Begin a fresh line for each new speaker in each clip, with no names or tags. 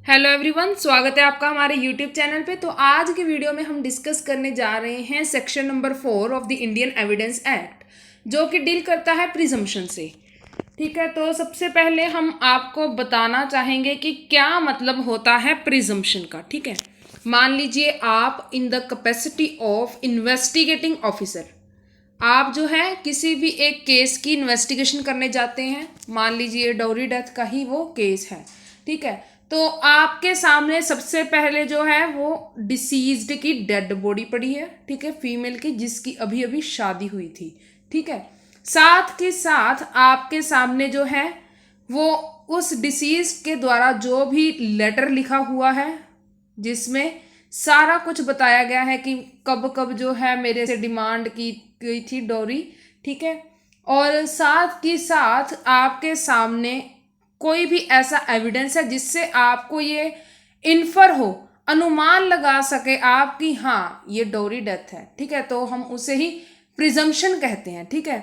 Hello everyone, स्वागत है आपका हमारे यूट्यूब चैनल पे। तो आज की वीडियो में हम डिस्कस करने जा रहे हैं section number 4 of the Indian evidence act, जो कि डील करता है प्रिजम्पशन से। ठीक है, तो सबसे पहले हम आपको बताना चाहेंगे कि क्या मतलब होता है प्रिजम्पशन का। ठीक है, मान लीजिए आप in the capacity of investigating officer, आप जो है किसी भी एक केस की इन्वेस्टिगेशन करने जाते हैं। मान लीजिए डॉरी डेथ का ही वो केस है। ठीक है, तो आपके सामने सबसे पहले जो है वो डिसीज्ड की डेड बॉडी पड़ी है। ठीक है, फीमेल की, जिसकी अभी अभी शादी हुई थी। ठीक है, साथ के साथ आपके सामने जो है वो उस डिसीज के द्वारा जो भी लेटर लिखा हुआ है, जिसमें सारा कुछ बताया गया है कि कब कब जो है मेरे से डिमांड की गई थी डॉरी। ठीक है, और साथ के साथ आपके सामने कोई भी ऐसा एविडेंस है जिससे आपको ये इन्फर हो, अनुमान लगा सके आप कि हाँ ये डॉरी डेथ है। ठीक है, तो हम उसे ही प्रिजम्पशन कहते हैं। ठीक है,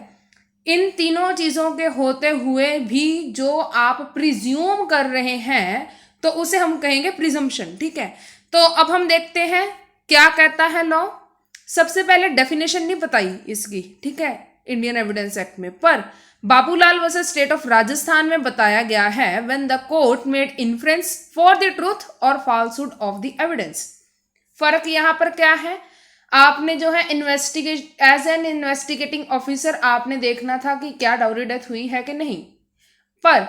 इन तीनों चीजों के होते हुए भी जो आप प्रिज्यूम कर रहे हैं तो उसे हम कहेंगे प्रिजम्पशन। ठीक है, तो अब हम देखते हैं क्या कहता है लॉ। सबसे पहले डेफिनेशन नहीं बताई इसकी, ठीक है, इंडियन एविडेंस एक्ट में, पर Babulal versus state of Rajasthan में बताया गया है when the court made inference for the truth और फॉल्सहुड ऑफ द एविडेंस। फर्क यहां पर क्या है, आपने जो है investigate as an investigating officer आपने देखना था कि क्या डॉरी डेथ हुई है कि नहीं, पर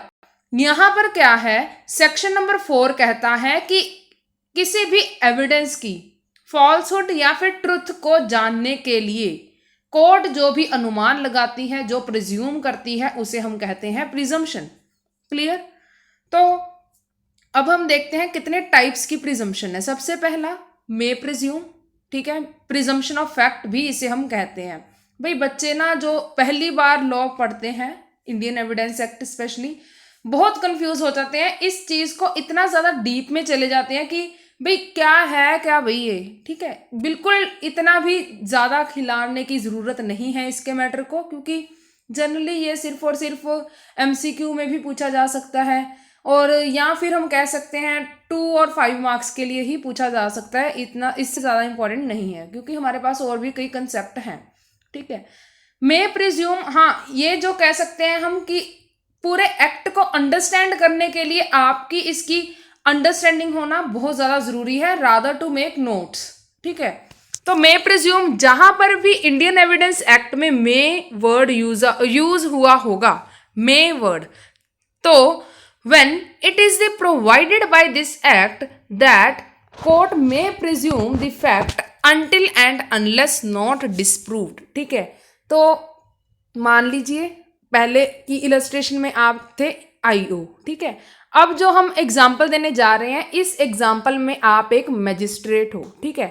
यहां पर क्या है, सेक्शन नंबर 4 कहता है कि किसी भी एविडेंस की फॉल्सहुड या फिर ट्रुथ को जानने के लिए कोर्ट जो भी अनुमान लगाती है, जो प्रिज्यूम करती है, उसे हम कहते हैं प्रिजम्पशन। क्लियर? तो अब हम देखते हैं कितने टाइप्स की प्रिजम्पशन है। सबसे पहला मे प्रिज्यूम। ठीक है, प्रिजम्पशन ऑफ फैक्ट भी इसे हम कहते हैं। भाई बच्चे ना जो पहली बार लॉ पढ़ते हैं, इंडियन एविडेंस एक्ट स्पेशली, बहुत कंफ्यूज हो जाते हैं। इस चीज को इतना ज्यादा डीप में चले जाते हैं कि भाई क्या है क्या भाई ये। ठीक है, बिल्कुल इतना भी ज्यादा खिलाने की जरूरत नहीं है इसके मैटर को, क्योंकि जनरली ये सिर्फ और सिर्फ एमसीक्यू में भी पूछा जा सकता है, और या फिर हम कह सकते हैं 2 और 5 मार्क्स के लिए ही पूछा जा सकता है। इतना इससे ज़्यादा इंपॉर्टेंट नहीं है, क्योंकि हमारे पास और भी कई कंसेप्ट हैं। ठीक है, मे प्रिज्यूम, हाँ ये जो कह सकते हैं हम कि पूरे एक्ट को अंडरस्टैंड करने के लिए आपकी इसकी अंडरस्टैंडिंग होना बहुत ज़्यादा ज़रूरी है, रादर टू मेक नोट्स। ठीक है, तो मे प्रिज्यूम, जहां पर भी इंडियन एविडेंस एक्ट में मे वर्ड यूज हुआ होगा, मे वर्ड, तो when it is the provided by this act that court may presume the fact until and unless not disproved। ठीक है, तो मान लीजिए पहले की इलस्ट्रेशन में आप थे आईओ। ठीक है, अब जो हम एग्जाम्पल देने जा रहे हैं, इस एग्जाम्पल में आप एक मैजिस्ट्रेट हो। ठीक है,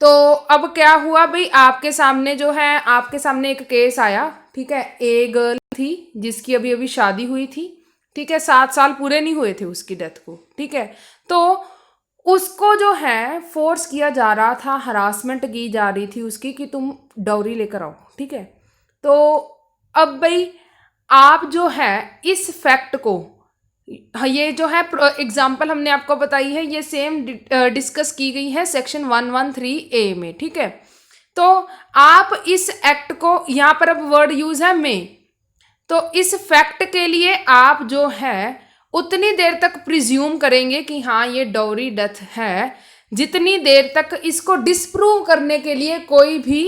तो अब क्या हुआ भाई, आपके सामने जो है, आपके सामने एक केस आया। ठीक है, एक गर्ल थी जिसकी अभी अभी शादी हुई थी। ठीक है, 7 साल पूरे नहीं हुए थे उसकी डेथ को। ठीक है, तो उसको जो है फोर्स किया जा रहा था, हरासमेंट की जा रही थी उसकी कि तुम डॉरी लेकर आओ। ठीक है, तो अब भाई आप जो है इस फैक्ट को, ये जो है एग्जाम्पल हमने आपको बताई है, ये सेम डिस्कस की गई है सेक्शन 113A में। ठीक है, तो आप इस एक्ट को, यहाँ पर अब वर्ड यूज है मे, तो इस फैक्ट के लिए आप जो है उतनी देर तक प्रिज्यूम करेंगे कि हाँ ये डॉरी डेथ है, जितनी देर तक इसको डिस्प्रूव करने के लिए कोई भी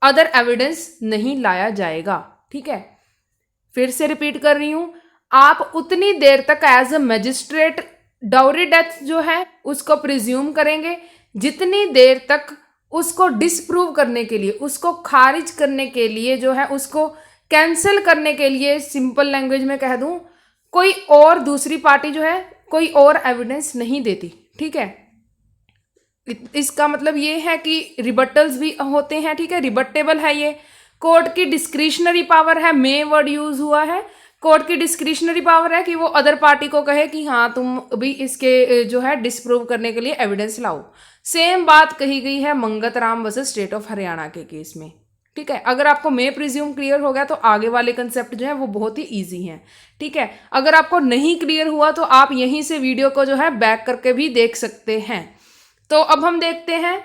अदर एविडेंस नहीं लाया जाएगा। ठीक है, फिर से रिपीट कर रही हूं, आप उतनी देर तक as a magistrate dowry death जो है उसको प्रिज्यूम करेंगे जितनी देर तक उसको डिस्प्रूव करने के लिए, उसको खारिज करने के लिए, जो है उसको कैंसिल करने के लिए, सिंपल लैंग्वेज में कह दूं, कोई और दूसरी पार्टी जो है कोई और एविडेंस नहीं देती। ठीक है, इसका मतलब ये है कि रिबटल्स भी होते हैं। ठीक है, रिबटेबल है ये, कोर्ट की डिस्क्रिशनरी पावर है, मे वर्ड यूज हुआ है, कोर्ट की डिस्क्रिशनरी पावर है कि वो अदर पार्टी को कहे कि हाँ तुम भी इसके जो है डिस्प्रूव करने के लिए एविडेंस लाओ। सेम बात कही गई है Mangat Ram versus state of Haryana के केस में। ठीक है। अगर आपको मे प्रिज्यूम क्लियर हो गया तो आगे वाले कंसेप्ट जो है वो बहुत ही ईजी हैं। ठीक है, अगर आपको नहीं क्लियर हुआ तो आप यहीं से वीडियो को जो है बैक करके भी देख सकते हैं। तो अब हम देखते हैं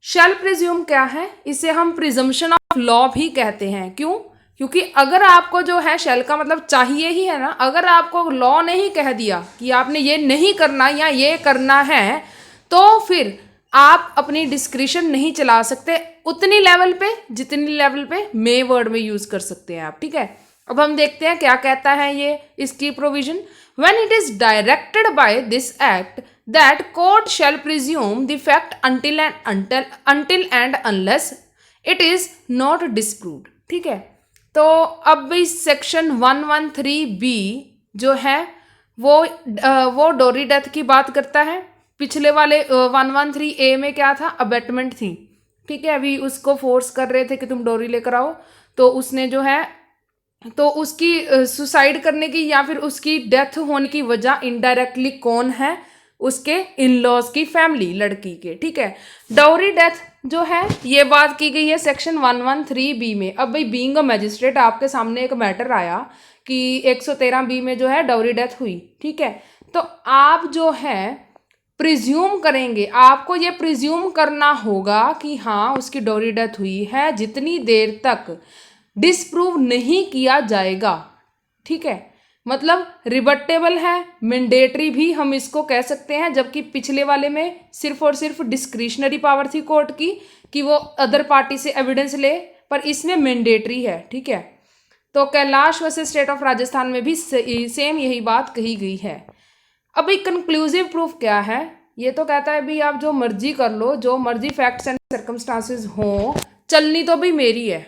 शैल प्रिज्यूम क्या है। इसे हम प्रिजम्पशन ऑफ लॉ भी कहते हैं। क्यों? क्योंकि अगर आपको जो है शैल का मतलब चाहिए ही है ना, अगर आपको लॉ ने ही कह दिया कि आपने ये नहीं करना या ये करना है, तो फिर आप अपनी डिस्क्रिशन नहीं चला सकते उतनी लेवल पे जितनी लेवल पे मे वर्ड में यूज कर सकते हैं आप। ठीक है, अब हम देखते हैं क्या कहता है ये इसकी provision. When it is directed by this act that court shell presume the fact until and unless it is not disproved। ठीक है, तो अब भी सेक्शन 113B जो है वो डोरी डेथ की बात करता है। पिछले वाले 113A में क्या था, अबेटमेंट थी। ठीक है, अभी उसको फोर्स कर रहे थे कि तुम डोरी लेकर आओ, तो उसने जो है तो उसकी सुसाइड करने की या फिर उसकी डेथ होने की वजह इनडायरेक्टली कौन है, उसके इन लॉज की फैमिली, लड़की के। ठीक है, डाउरी डेथ जो है ये बात की गई है सेक्शन 113B में। अब भाई बीइंग अ मैजिस्ट्रेट आपके सामने एक मैटर आया कि 113B में जो है डाउरी डेथ हुई। ठीक है, तो आप जो है प्रिज्यूम करेंगे, आपको ये प्रिज्यूम करना होगा कि हाँ उसकी डाउरी डेथ हुई है जितनी देर तक डिसप्रूव नहीं किया जाएगा। ठीक है, मतलब रिबटेबल है, मैंडेटरी भी हम इसको कह सकते हैं, जबकि पिछले वाले में सिर्फ और सिर्फ डिस्क्रिशनरी पावर थी कोर्ट की कि वो अदर पार्टी से एविडेंस ले, पर इसमें मैंडेटरी है। ठीक है, तो Kailash versus state of Rajasthan में भी सेम यही बात कही गई है। अब एक कंक्लूसिव प्रूफ क्या है, ये तो कहता है भी आप जो मर्जी कर लो, जो मर्जी फैक्ट्स एंड सर्कमस्टांसेस हों, चलनी तो भी मेरी है,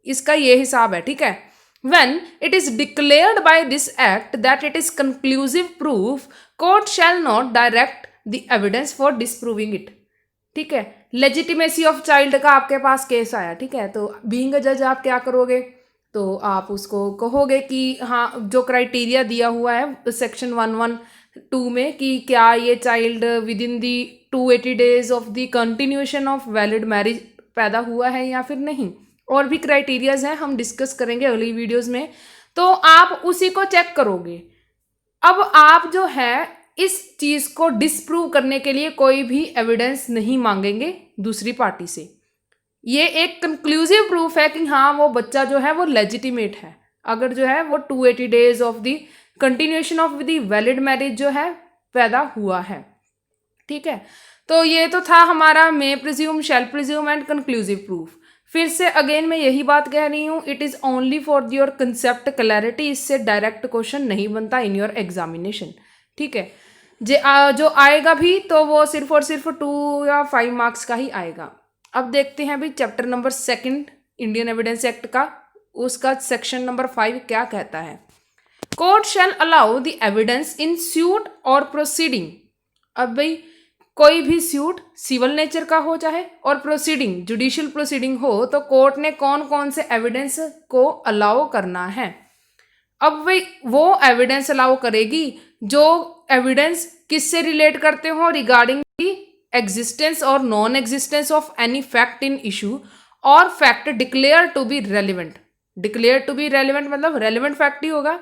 इसका ये हिसाब है। ठीक है, when it is declared by this act that it is conclusive proof, court shall not direct the evidence for disproving it। ठीक है, लेजिटिमेसी ऑफ चाइल्ड का आपके पास केस आया। ठीक है, तो बीइंग अ जज आप क्या करोगे, तो आप उसको कहोगे कि हाँ जो क्राइटेरिया दिया हुआ है सेक्शन 112 में कि क्या ये child with in the 280 days of the continuation of valid marriage पैदा हुआ है या फिर नहीं, और भी क्राइटेरियाज हैं, हम डिस्कस करेंगे अगली वीडियोस में, तो आप उसी को चेक करोगे। अब आप जो है इस चीज को डिसप्रूव करने के लिए कोई भी एविडेंस नहीं मांगेंगे दूसरी पार्टी से। ये एक कंक्लूसिव प्रूफ है कि हाँ वो बच्चा जो है वो लेजिटिमेट है, अगर जो है वो 280 days of the continuation of the valid marriage जो है पैदा हुआ है। ठीक है, तो ये तो था हमारा मे presume, shell presume and conclusive proof. फिर से अगेन मैं यही बात कह रही हूँ, it is only for your concept clarity, इससे डायरेक्ट क्वेश्चन नहीं बनता इन योर एग्जामिनेशन। ठीक है, जो आएगा भी तो वो सिर्फ और सिर्फ 2 या 5 मार्क्स का ही आएगा। अब देखते हैं भाई chapter number 2 Indian evidence act का, उसका सेक्शन नंबर 5 क्या कहता है। Court shell allow the evidence in suit और प्रोसीडिंग। अब भाई कोई भी सूट सिविल नेचर का हो चाहे और प्रोसीडिंग जुडिशियल प्रोसीडिंग हो, तो कोर्ट ने कौन कौन से एविडेंस को अलाउ करना है। अब भाई वो एविडेंस अलाउ करेगी जो एविडेंस किससे रिलेट करते हो, रिगार्डिंग दी एग्जिस्टेंस और non existence of any fact in issue और fact declared to be relevant. Declared to be relevant मतलब रेलिवेंट फैक्ट ही होगा।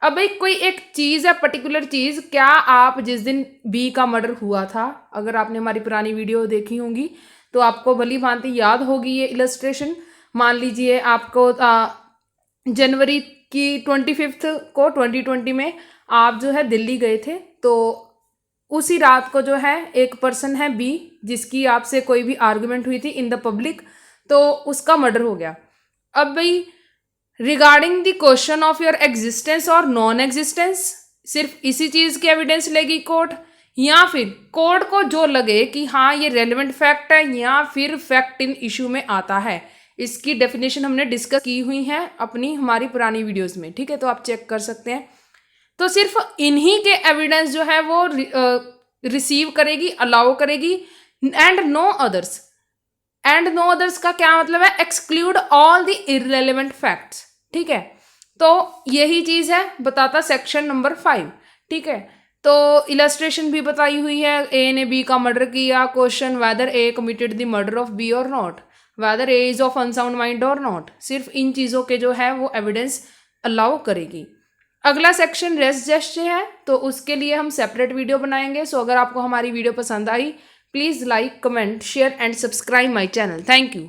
अब भाई कोई एक चीज़ है, पर्टिकुलर चीज़, क्या आप जिस दिन बी का मर्डर हुआ था, अगर आपने हमारी पुरानी वीडियो देखी होंगी तो आपको भली भांति याद होगी ये इलस्ट्रेशन। मान लीजिए आपको जनवरी की 25 को 2020 में आप जो है दिल्ली गए थे, तो उसी रात को जो है एक पर्सन है बी जिसकी आपसे कोई भी आर्गुमेंट हुई थी इन द पब्लिक, तो उसका मर्डर हो गया। अब भाई regarding the question of your existence और नॉन एग्जिस्टेंस सिर्फ इसी चीज़ की एविडेंस लेगी कोर्ट, या फिर कोर्ट को जो लगे कि हाँ ये रेलेवेंट फैक्ट है या फिर फैक्ट इन इशू में आता है, इसकी डेफिनेशन हमने डिस्कस की हुई है अपनी हमारी पुरानी वीडियोस में। ठीक है, तो आप चेक कर सकते हैं। तो सिर्फ इन्हीं के एविडेंस जो है वो रिसीव करेगी, अलाउ करेगी, and no others. And no others का क्या मतलब है, exclude all the irrelevant facts. ठीक है, तो यही चीज़ है बताता सेक्शन नंबर 5। ठीक है, तो इलस्ट्रेशन भी बताई हुई है, ए ने बी का मर्डर किया, question whether A committed the murder of B और not, whether A is of unsound mind और नॉट, सिर्फ इन चीज़ों के जो है वो एविडेंस अलाउ करेगी। अगला सेक्शन रेस्ट जेस्चर है, तो उसके लिए हम सेपरेट वीडियो बनाएंगे। सो अगर आपको हमारी वीडियो पसंद आई, please like, comment, share and subscribe my channel. Thank you.